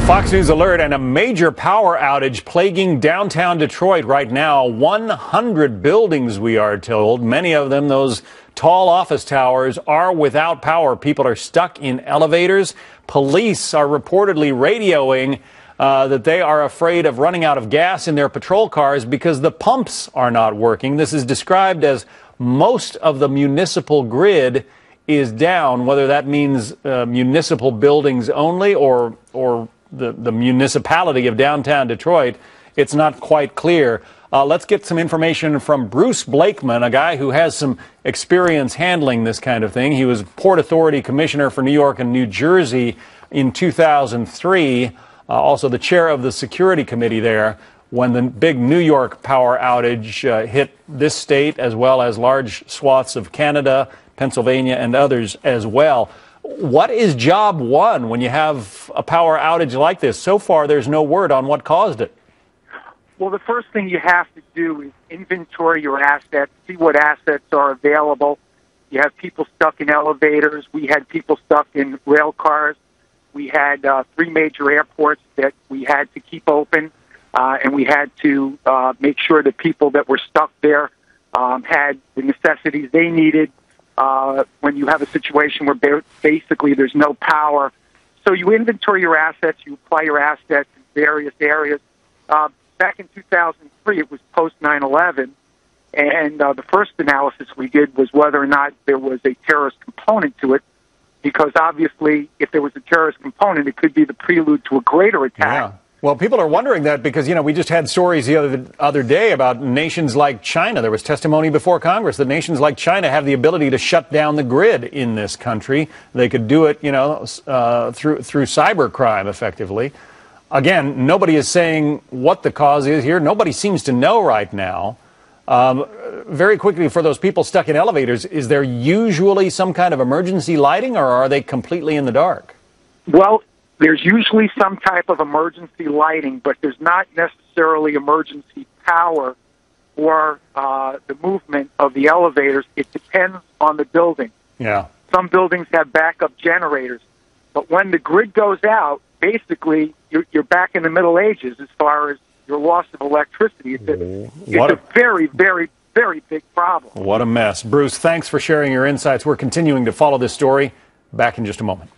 Fox News alert and a major power outage plaguing downtown Detroit right now. 100 buildings, we are told. Many of them, those tall office towers, are without power. People are stuck in elevators. Police are reportedly radioing that they are afraid of running out of gas in their patrol cars because the pumps are not working. This is described as most of the municipal grid is down, whether that means municipal buildings only or the municipality of downtown Detroit. It's not quite clear. Let's get some information from Bruce Blakeman, a guy who has some experience handling this kind of thing. He was Port Authority Commissioner for New York and New Jersey in 2003, also the chair of the Security Committee there when the big New York power outage hit this state, as well as large swaths of Canada, Pennsylvania, and others as well. What is job one when you have a power outage like this? So far, there's no word on what caused it. Well, the first thing you have to do is inventory your assets, see what assets are available. You have people stuck in elevators. We had people stuck in rail cars. We had 3 major airports that we had to keep open, and we had to make sure that people that were stuck there had the necessities they needed. When you have a situation where basically there's no power. So you inventory your assets, you apply your assets in various areas. Back in 2003, it was post 9/11, and the first analysis we did was whether or not there was a terrorist component to it, because obviously if there was a terrorist component, it could be the prelude to a greater attack. Yeah. Well, people are wondering that because, you know, we just had stories the other day about nations like China. There was testimony before Congress that nations like China have the ability to shut down the grid in this country. They could do it, you know, through cybercrime, effectively. Again, nobody is saying what the cause is here. Nobody seems to know right now. Very quickly, for those people stuck in elevators, is there usually some kind of emergency lighting, or are they completely in the dark? Well, there's usually some type of emergency lighting, but there's not necessarily emergency power or the movement of the elevators. It depends on the building. Yeah. Some buildings have backup generators, but when the grid goes out, basically you're back in the Middle Ages as far as your loss of electricity. It's a very, very, very big problem. What a mess. Bruce, thanks for sharing your insights. We're continuing to follow this story. Back in just a moment.